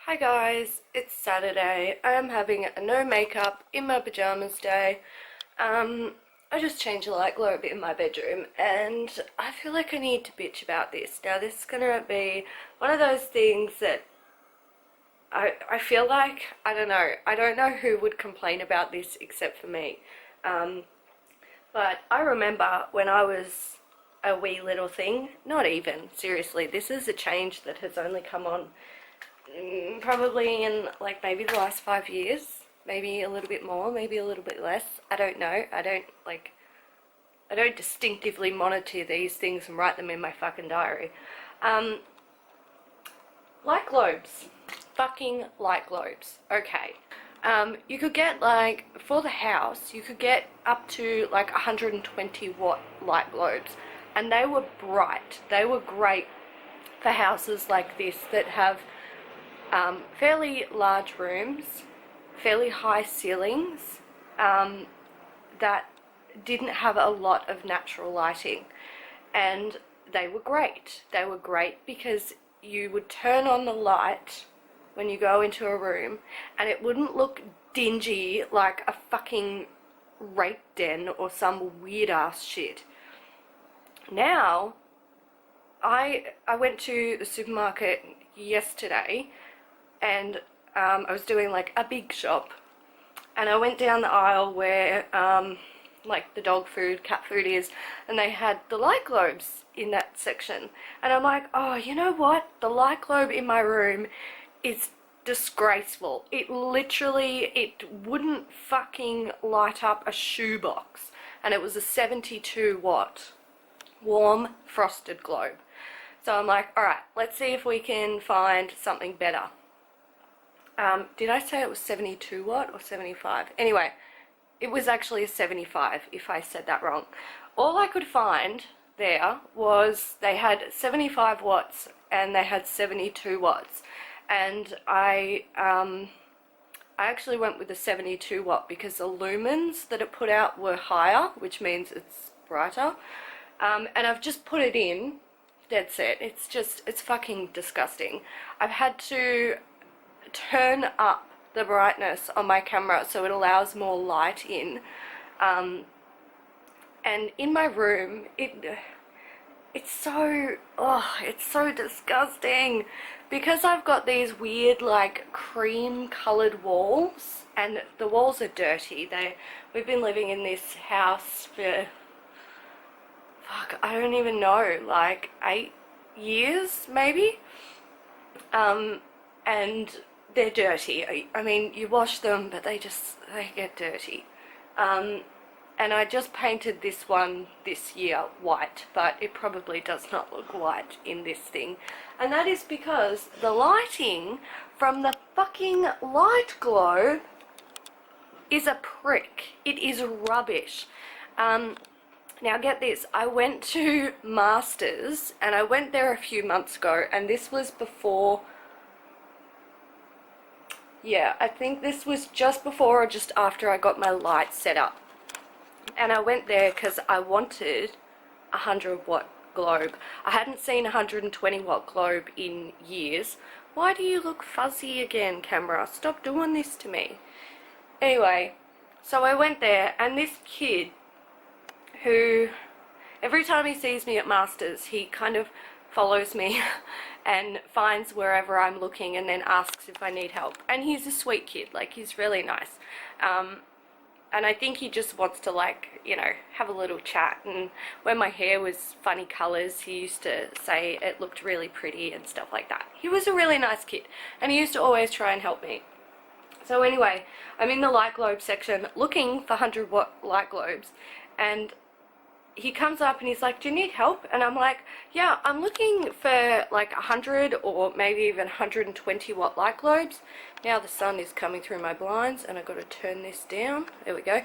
Hi guys, it's Saturday. I am having a no makeup in my pajamas day. I just changed the light globe in my bedroom and I feel like I need to bitch about this. Now this is gonna be one of those things that I feel like, I don't know who would complain about this except for me. But I remember when I was a wee little thing, not even, seriously, this is a change that has only come on probably in like maybe the last 5 years, maybe a little bit more, maybe a little bit less. I don't know. I don't distinctively monitor these things and write them in my fucking diary. Light globes, fucking light globes. Okay. You could get, like, for the house, you could get up to like 120 watt light globes, and they were bright. They were great for houses like this that have fairly large rooms, fairly high ceilings, that didn't have a lot of natural lighting, and they were great. They were great because you would turn on the light when you go into a room and it wouldn't look dingy like a fucking rape den or some weird ass shit. Now, I went to the supermarket yesterday and I was doing like a big shop, and I went down the aisle where like the dog food, cat food is, and they had the light globes in that section, and I'm like, oh, you know what, the light globe in my room is disgraceful. It wouldn't fucking light up a shoebox, and it was a 72 watt warm frosted globe. So I'm like, alright, let's see if we can find something better. Did I say it was 72 watt or 75? Anyway, it was actually a 75 if I said that wrong. All I could find there was they had 75 watts and they had 72 watts. And I actually went with the 72 watt because the lumens that it put out were higher, which means it's brighter. And I've just put it in, dead set. It's fucking disgusting. I've had to turn up the brightness on my camera so it allows more light in, and in my room it's so disgusting because I've got these weird like cream colored walls, and the walls are dirty. We've been living in this house for, fuck, I don't even know, like 8 years maybe, and they're dirty. I mean, you wash them, but they get dirty. And I just painted this one this year white, but it probably does not look white in this thing. And that is because the lighting from the fucking light globe is a prick. It is rubbish. Now get this, I went to Masters, and I went there a few months ago, and this was before, yeah, I think this was just before or just after I got my light set up. And I went there because I wanted a 100 watt globe. I hadn't seen a 120 watt globe in years. Why do you look fuzzy again, camera? Stop doing this to me. Anyway, so I went there, and this kid, who every time he sees me at Masters, he kind of follows me and finds wherever I'm looking and then asks if I need help. And he's a sweet kid, like, he's really nice. And I think he just wants to, like, you know, have a little chat. And when my hair was funny colours, he used to say it looked really pretty and stuff like that. He was a really nice kid, and he used to always try and help me. So anyway, I'm in the light globe section looking for 100 watt light globes, and he comes up and he's like, do you need help? And I'm like, yeah, I'm looking for like 100 or maybe even 120 watt light globes. Now the sun is coming through my blinds and I've got to turn this down. There we go.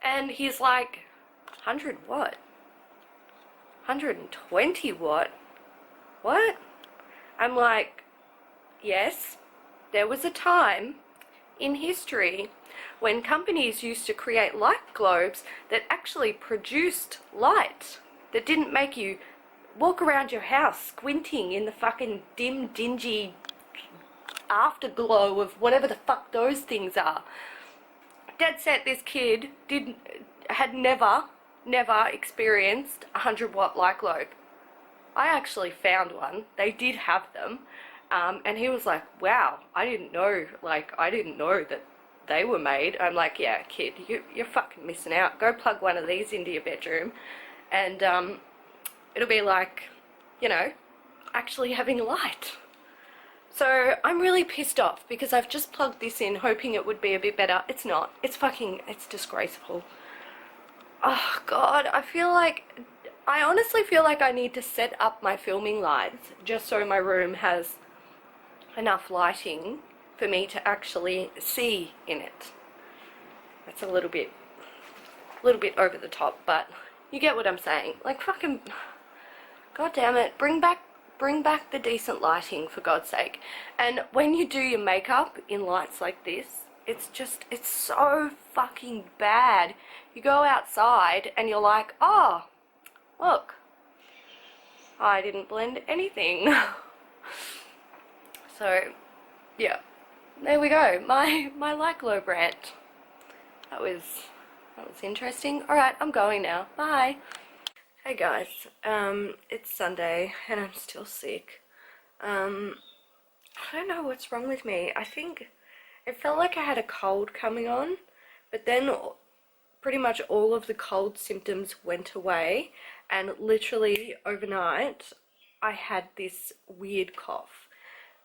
And he's like, 100 watt? 120 watt? What? I'm like, yes, there was a time in history when companies used to create light globes that actually produced light, that didn't make you walk around your house squinting in the fucking dim, dingy afterglow of whatever the fuck those things are. Dead set, this kid had never experienced a 100-watt light globe. I actually found one. They did have them, and he was like, wow, I didn't know that they were made. I'm like, yeah, kid, you're fucking missing out. Go plug one of these into your bedroom, and it'll be like, you know, actually having light. So I'm really pissed off because I've just plugged this in hoping it would be a bit better. It's not. It's disgraceful. Oh God, I honestly feel like I need to set up my filming lights just so my room has enough lighting for me to actually see in it. That's a little bit over the top, but you get what I'm saying. Like, fucking, God damn it, bring back the decent lighting, for God's sake. And when you do your makeup in lights like this, it's so fucking bad. You go outside and you're like, oh, look, I didn't blend anything. So, yeah, there we go, my light globe rant. That was interesting. Alright, I'm going now. Bye. Hey guys, it's Sunday and I'm still sick. I don't know what's wrong with me. I think it felt like I had a cold coming on, but then pretty much all of the cold symptoms went away, and literally overnight I had this weird cough.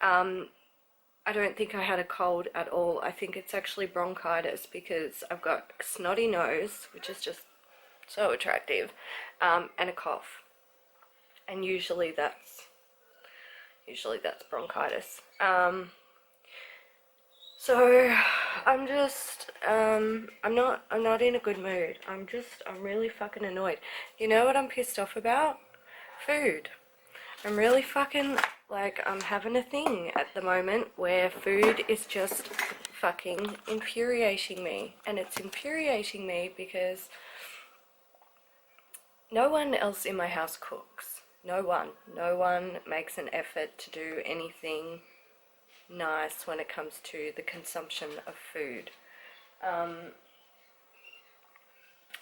I don't think I had a cold at all. I think it's actually bronchitis because I've got a snotty nose, which is just so attractive, and a cough. And usually that's bronchitis. So I'm just I'm not in a good mood. I'm really fucking annoyed. You know what I'm pissed off about? Food. I'm really fucking, like, I'm having a thing at the moment where food is just fucking infuriating me. And it's infuriating me because no one else in my house cooks. No one makes an effort to do anything nice when it comes to the consumption of food.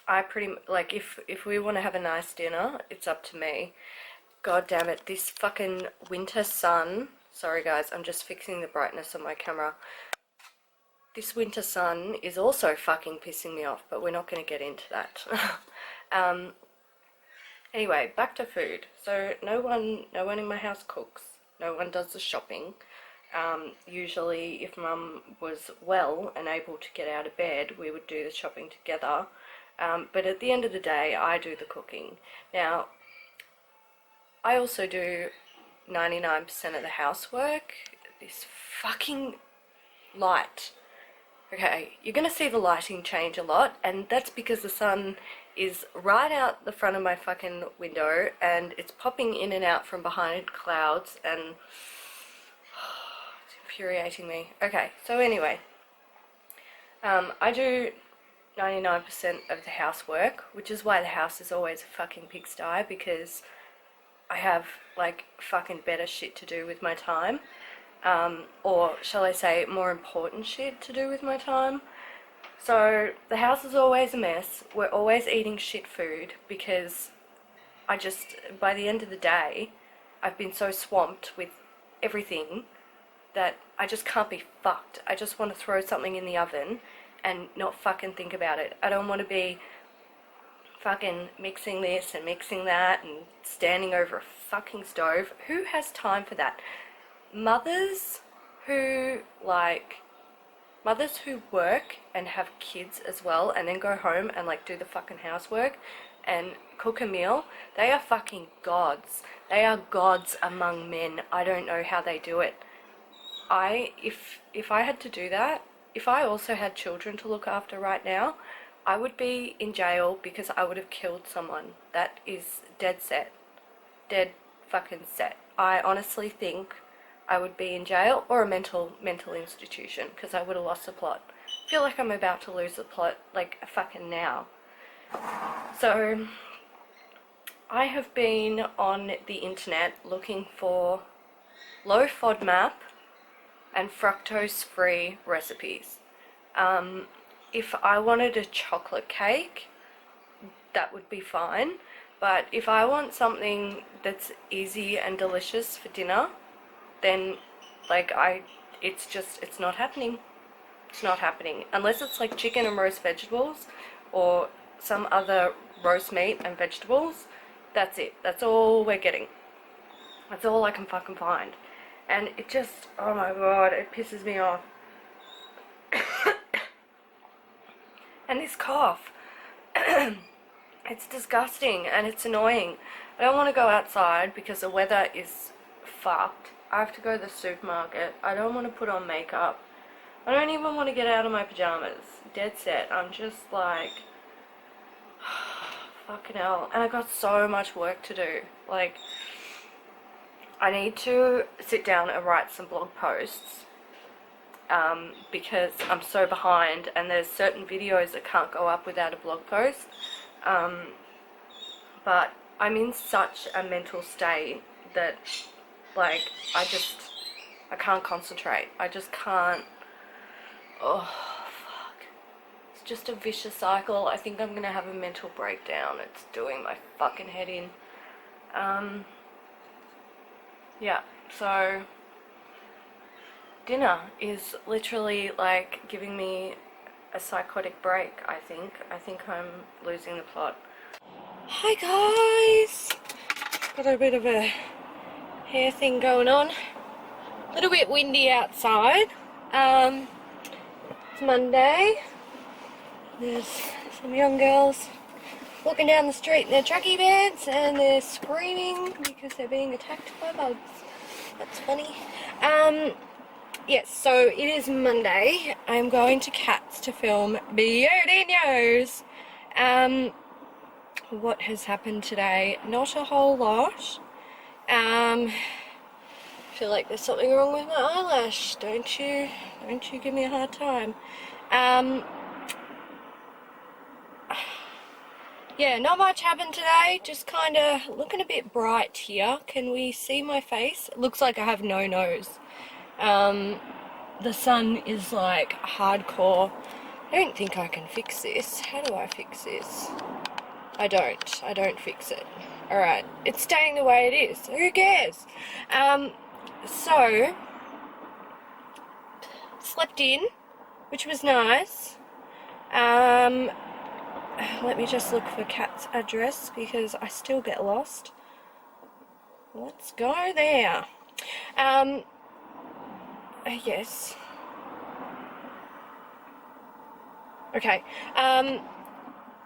I pretty, like, if we want to have a nice dinner, it's up to me. God damn it, this fucking winter sun, sorry guys, I'm just fixing the brightness on my camera. This winter sun is also fucking pissing me off, but we're not going to get into that. Anyway, back to food. So no one in my house cooks. No one does the shopping. Usually if Mum was well and able to get out of bed, we would do the shopping together. But at the end of the day, I do the cooking. Now, I also do 99% of the housework. This fucking light. Okay, you're going to see the lighting change a lot, and that's because the sun is right out the front of my fucking window, and it's popping in and out from behind clouds, and it's infuriating me. Okay, so anyway, I do 99% of the housework, which is why the house is always a fucking pigsty, because I have, like, fucking better shit to do with my time. Or shall I say more important shit to do with my time. So the house is always a mess. We're always eating shit food because by the end of the day, I've been so swamped with everything that I just can't be fucked. I just want to throw something in the oven and not fucking think about it. I don't want to be fucking mixing this and mixing that and standing over a fucking stove. Who has time for that? Mothers who work and have kids as well and then go home and, like, do the fucking housework and cook a meal, they are fucking gods. They are gods among men. I don't know how they do it. If I had to do that, if I also had children to look after right now, I would be in jail because I would have killed someone. That is dead set. Dead fucking set. I honestly think I would be in jail or a mental institution because I would have lost the plot. I feel like I'm about to lose the plot, like, fucking now. So I have been on the internet looking for low FODMAP and fructose-free recipes. If I wanted a chocolate cake, that would be fine. But if I want something that's easy and delicious for dinner, then like it's not happening. It's not happening. Unless it's like chicken and roast vegetables or some other roast meat and vegetables. That's it. That's all we're getting. That's all I can fucking find. And it just, oh my god, it pisses me off. And this cough. It's disgusting and it's annoying. I don't want to go outside because the weather is fucked. I have to go to the supermarket. I don't want to put on makeup. I don't even want to get out of my pajamas. Dead set. I'm just like, fucking hell. And I got so much work to do. Like, I need to sit down and write some blog posts. Because I'm so behind and there's certain videos that can't go up without a blog post. But I'm in such a mental state that, like, I can't concentrate. I just can't. Oh, fuck. It's just a vicious cycle. I think I'm gonna have a mental breakdown. It's doing my fucking head in. Yeah, so dinner is literally like giving me a psychotic break, I think. I think I'm losing the plot. Hi guys! Got a bit of a hair thing going on. A little bit windy outside. It's Monday. There's some young girls walking down the street in their trucky beds and they're screaming because they're being attacked by bugs. That's funny. Yes, so it is Monday. I'm going to Cats to film videos. What has happened today? Not a whole lot. I feel like there's something wrong with my eyelash. Don't you give me a hard time. Yeah, not much happened today. Just kind of looking a bit bright here. Can we see my face? It looks like I have no nose. The sun is like hardcore. I don't think I can fix this. How do I fix this? I don't fix it. Alright, it's staying the way it is. Who cares? So, slept in, which was nice. Let me just look for Kat's address because I still get lost. Let's go there. Yes. Okay.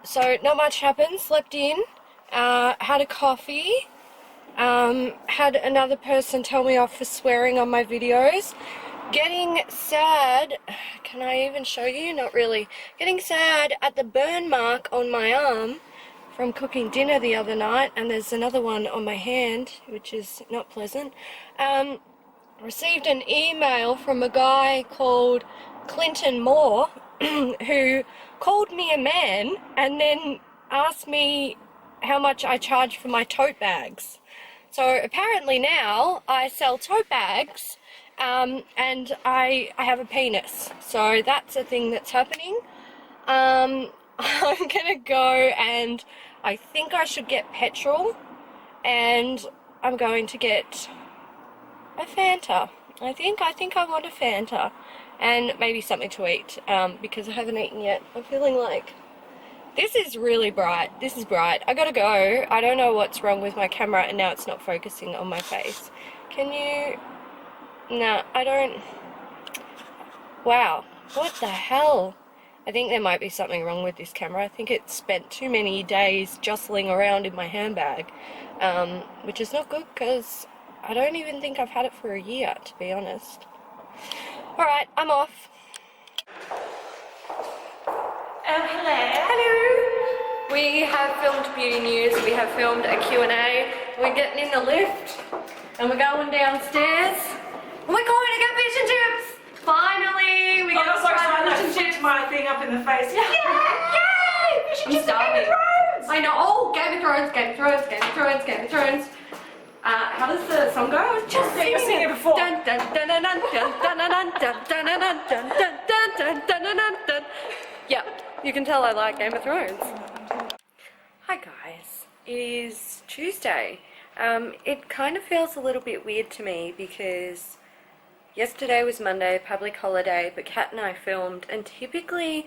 So not much happened. Slept in. Had a coffee. Had another person tell me off for swearing on my videos. Getting sad. Can I even show you? Not really. Getting sad at the burn mark on my arm from cooking dinner the other night, and there's another one on my hand, which is not pleasant. Received an email from a guy called Clinton Moore who called me a man and then asked me how much I charge for my tote bags. So apparently now I sell tote bags and I have a penis. So that's a thing that's happening. I'm gonna go and I think I should get petrol and I'm going to get a Fanta. I think I want a Fanta and maybe something to eat because I haven't eaten yet. I'm feeling like this is really bright. This is bright. I gotta go. I don't know what's wrong with my camera and now it's not focusing on my face. Can you? No, I don't. Wow, what the hell? I think there might be something wrong with this camera. I think it spent too many days jostling around in my handbag, which is not good because I don't even think I've had it for a year, to be honest. Alright, I'm off. Oh, hello. Hello. We have filmed beauty news. We have filmed a Q&A. We're getting in the lift and we're going downstairs. We're going to get fish and chips. Finally, we get fish and chips. My thing up in the face. Yeah. Yay! Fish and chips. Game of Thrones. I know. Oh, Game of Thrones, Game of Thrones, Game of Thrones, Game of Thrones. How does the song go? I was just Yeah, you've seen it before. Dun, dun, dun, dun, dun, dun, dun, dun, dun, dun, dun, dun, dun, dun, dun, dun, dun, dun. Yeah, you can tell I like Game of Thrones. Hi guys, it is Tuesday. It kind of feels a little bit weird to me because yesterday was Monday, public holiday, but Kat and I filmed, and typically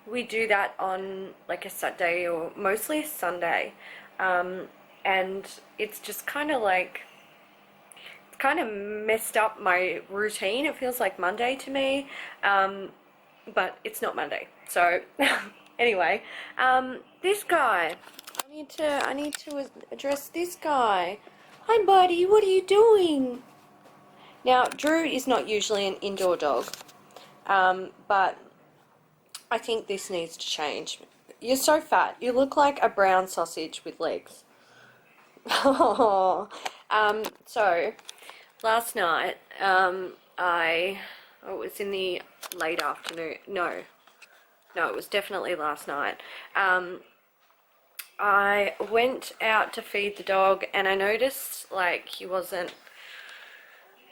we do that on like a Saturday or mostly a Sunday. And it's just kind of like, it's kind of messed up my routine. It feels like Monday to me, but it's not Monday. So anyway, this guy, I need to address this guy. Hi buddy, what are you doing? Now, Drew is not usually an indoor dog, but I think this needs to change. You're so fat. You look like a brown sausage with legs. So, last night, it was in the late afternoon. No, it was definitely last night. I went out to feed the dog and I noticed, like,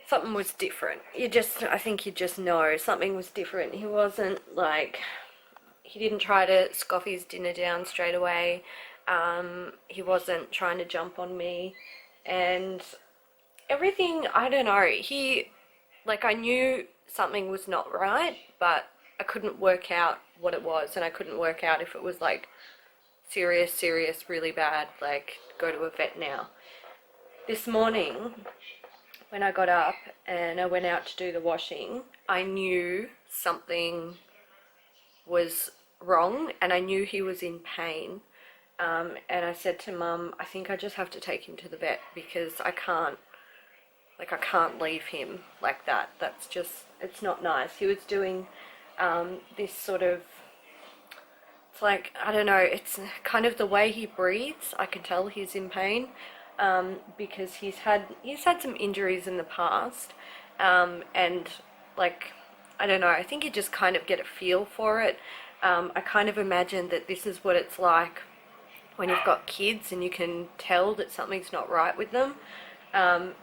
something was different. I think you just know something was different. He wasn't like, he didn't try to scoff his dinner down straight away. He wasn't trying to jump on me, and everything, I don't know, I knew something was not right, but I couldn't work out what it was, and I couldn't work out if it was like serious, really bad, like go to a vet now. This morning, when I got up and I went out to do the washing, I knew something was wrong, and I knew he was in pain. And I said to Mum, I think I just have to take him to the vet because I can't leave him like that. That's just, it's not nice. He was doing this sort of, it's like, I don't know, it's kind of the way he breathes. I can tell he's in pain because he's had some injuries in the past, and like, I don't know, I think you just kind of get a feel for it. I kind of imagine that this is what it's like when you've got kids and you can tell that something's not right with them.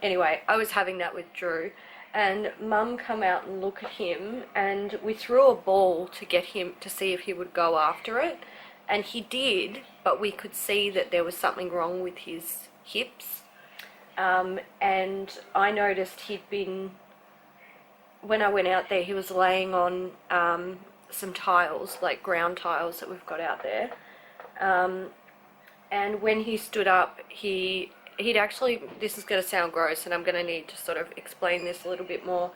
Anyway, I was having that with Drew, and Mum come out and look at him, and we threw a ball to get him to see if he would go after it, and he did, but we could see that there was something wrong with his hips. And I noticed when I went out there, he was laying on some tiles, like ground tiles that we've got out there. And when he stood up, he'd actually, this is going to sound gross and I'm going to need to sort of explain this a little bit more.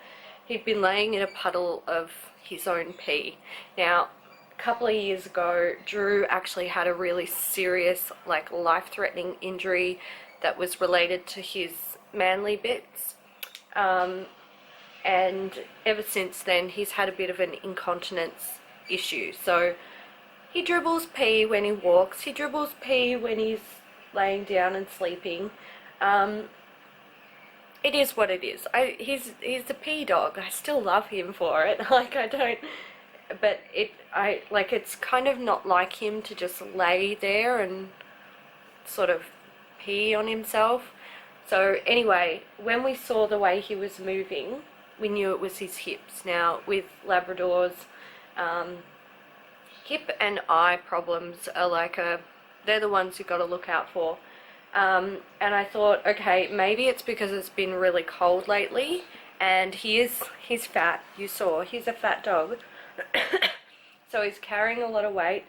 He'd been laying in a puddle of his own pee. Now, a couple of years ago, Drew actually had a really serious, like, life-threatening injury that was related to his manly bits. And ever since then, he's had a bit of an incontinence issue. So he dribbles pee when he walks, he dribbles pee when he's laying down and sleeping. It is what it is. He's a pee dog. I still love him for it. Like, I don't, but it's kind of not like him to just lay there and sort of pee on himself. So anyway, when we saw the way he was moving, we knew it was his hips. Now, with Labradors, hip and eye problems are they're the ones you've got to look out for. And I thought, okay, maybe it's because it's been really cold lately, and he's fat. You saw, he's a fat dog. So he's carrying a lot of weight,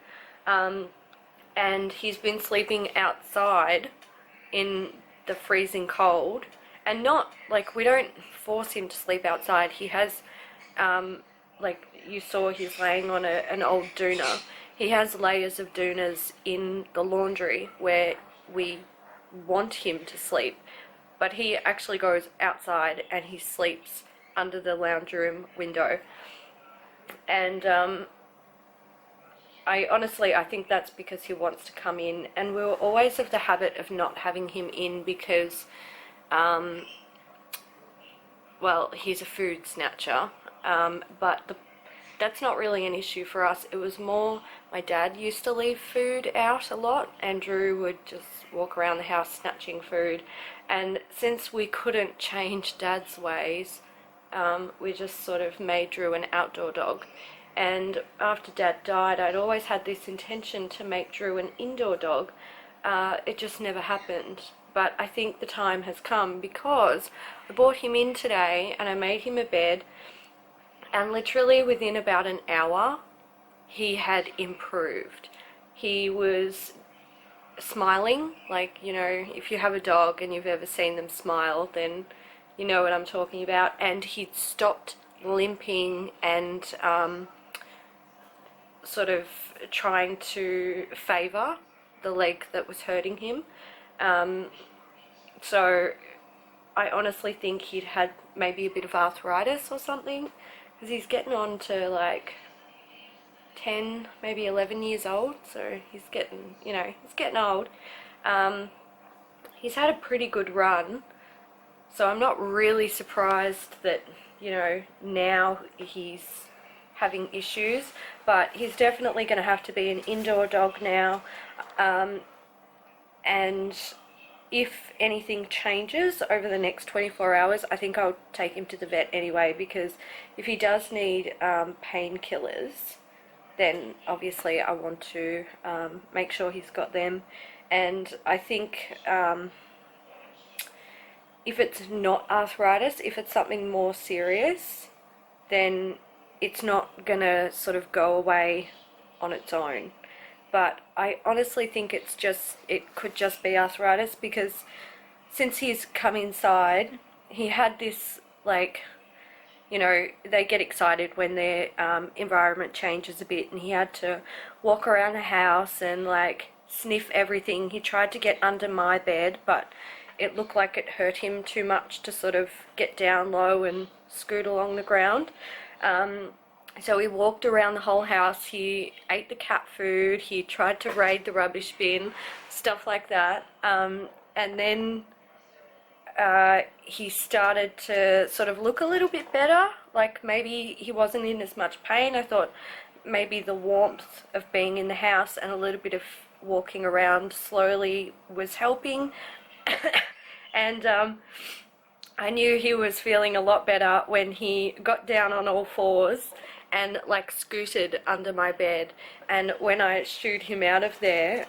and he's been sleeping outside in the freezing cold, and not, like, we don't force him to sleep outside. He has, like, you saw he's laying on an old doona. He has layers of doonas in the laundry where we want him to sleep, but he actually goes outside and he sleeps under the lounge room window. And I think that's because he wants to come in, and we'll always have the habit of not having him in because well, he's a food snatcher, but that's not really an issue for us. It was more my dad used to leave food out a lot, and Drew would just walk around the house snatching food. And since we couldn't change Dad's ways, we just sort of made Drew an outdoor dog. And after Dad died, I'd always had this intention to make Drew an indoor dog. It just never happened. But I think the time has come, because I brought him in today and I made him a bed, and literally within about an hour he had improved. He was smiling, like, you know, if you have a dog and you've ever seen them smile, then you know what I'm talking about. And he'd stopped limping and sort of trying to favour the leg that was hurting him. So I honestly think he'd had maybe a bit of arthritis or something, because he's getting on to like 10, maybe 11 years old, so he's getting, you know, he's getting old. He's had a pretty good run, so I'm not really surprised that, you know, now he's having issues, but he's definitely going to have to be an indoor dog now. And if anything changes over the next 24 hours, I think I'll take him to the vet anyway, because if he does need painkillers, then obviously I want to make sure he's got them. And I think if it's not arthritis, if it's something more serious, then it's not gonna sort of go away on its own. But I honestly think it could just be arthritis, because since he's come inside, he had this, like, you know, they get excited when their environment changes a bit, and he had to walk around the house and like sniff everything. He tried to get under my bed, but it looked like it hurt him too much to sort of get down low and scoot along the ground. So he walked around the whole house. He ate the cat food, he tried to raid the rubbish bin, stuff like that. And then he started to sort of look a little bit better, like maybe he wasn't in as much pain. I thought maybe the warmth of being in the house and a little bit of walking around slowly was helping. And I knew he was feeling a lot better when he got down on all fours and like scooted under my bed. And when I shooed him out of there,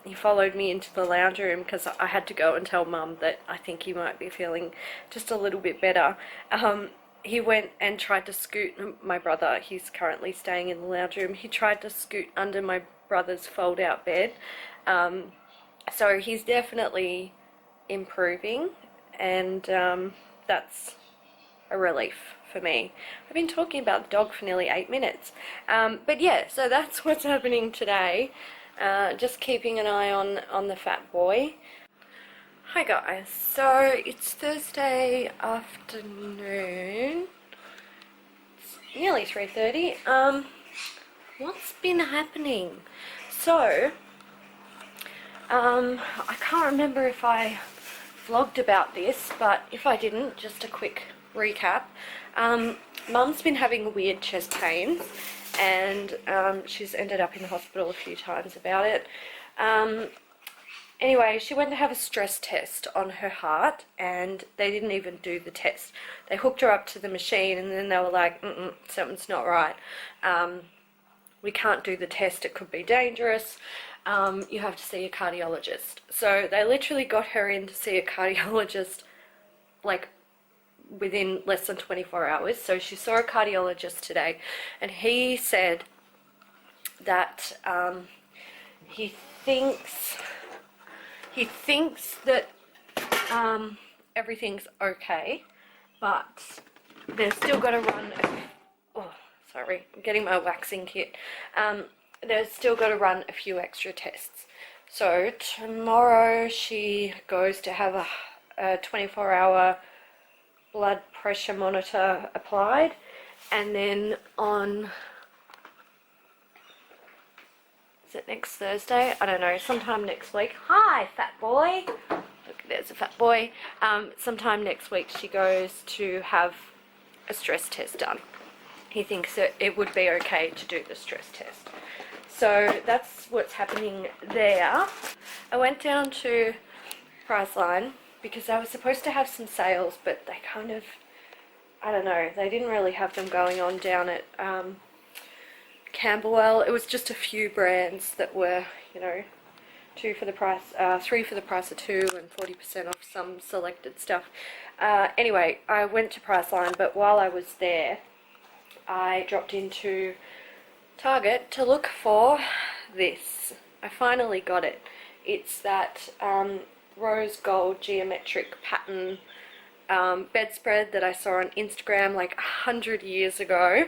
he followed me into the lounge room, because I had to go and tell Mum that I think he might be feeling just a little bit better. He went and tried to scoot, my brother, he's currently staying in the lounge room, he tried to scoot under my brother's fold out bed. So he's definitely improving, and that's a relief for me. I've been talking about the dog for nearly 8 minutes. But yeah, so that's what's happening today. Just keeping an eye on the fat boy. Hi guys, so it's Thursday afternoon. It's nearly 3:30. What's been happening? So, I can't remember if I vlogged about this, but if I didn't, just a quick recap. Mum's been having weird chest pains, and she's ended up in the hospital a few times about it. Anyway, she went to have a stress test on her heart, and they didn't even do the test. They hooked her up to the machine, and then they were like, something's not right. We can't do the test, it could be dangerous. You have to see a cardiologist. So they literally got her in to see a cardiologist like within less than 24 hours. So she saw a cardiologist today, and he said that he thinks that everything's okay, but they've still got to run sorry, I'm getting my waxing kit. They've still got to run a few extra tests. So tomorrow she goes to have a 24-hour blood pressure monitor applied, and then on, is it next Thursday? I don't know, sometime next week. Hi, fat boy. Look, there's a fat boy. Sometime next week she goes to have a stress test done. he thinks that it would be okay to do the stress test. So that's what's happening there. I went down to Priceline because I was supposed to have some sales, but they kind of, I don't know, they didn't really have them going on down at Camberwell. It was just a few brands that were, you know, 3 for the price of 2 and 40% off some selected stuff. Anyway, I went to Priceline, but while I was there, I dropped into Target to look for this. I finally got it. It's that rose gold geometric pattern bedspread that I saw on Instagram like 100 years ago.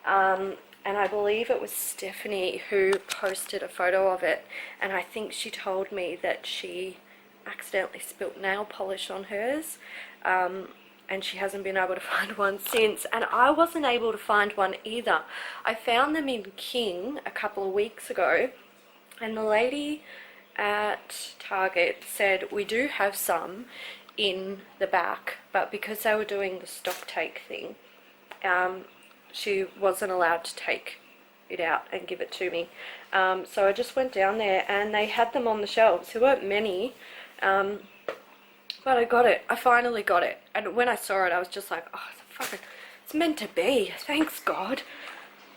And I believe it was Stephanie who posted a photo of it, and I think she told me that she accidentally spilt nail polish on hers, and she hasn't been able to find one since, and I wasn't able to find one either. I found them in King a couple of weeks ago, and the lady at Target said we do have some in the back, but because they were doing the stock take thing, she wasn't allowed to take it out and give it to me. So I just went down there and they had them on the shelves. There weren't many, but I got it. I finally got it. And when I saw it, I was just like, oh, it's meant to be. Thanks, God.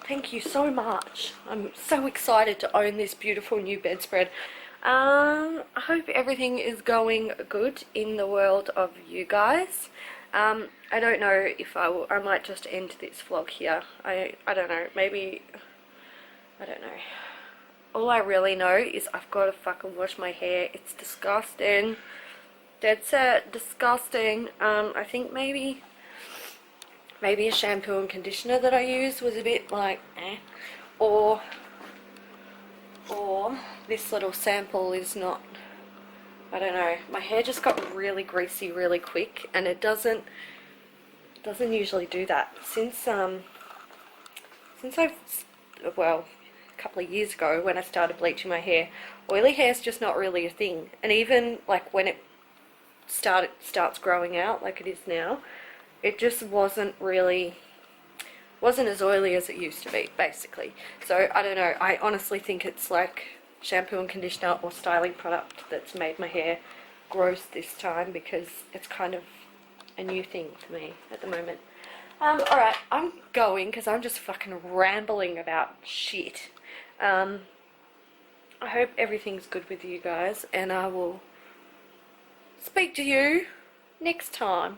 Thank you so much. I'm so excited to own this beautiful new bedspread. I hope everything is going good in the world of you guys. I don't know if I might just end this vlog here. I don't know, maybe, I don't know. All I really know is I've got to fucking wash my hair. It's disgusting. Dead set, disgusting. I think maybe a shampoo and conditioner that I used was a bit like, or this little sample is not, I don't know. My hair just got really greasy really quick, and it doesn't usually do that. Since well, a couple of years ago when I started bleaching my hair, oily hair is just not really a thing. And even like when it starts growing out like it is now, it just wasn't as oily as it used to be, basically. So I don't know. I honestly think it's like shampoo and conditioner or styling product that's made my hair gross this time, because it's kind of a new thing for me at the moment. Alright, I'm going because I'm just fucking rambling about shit. I hope everything's good with you guys, and I will speak to you next time.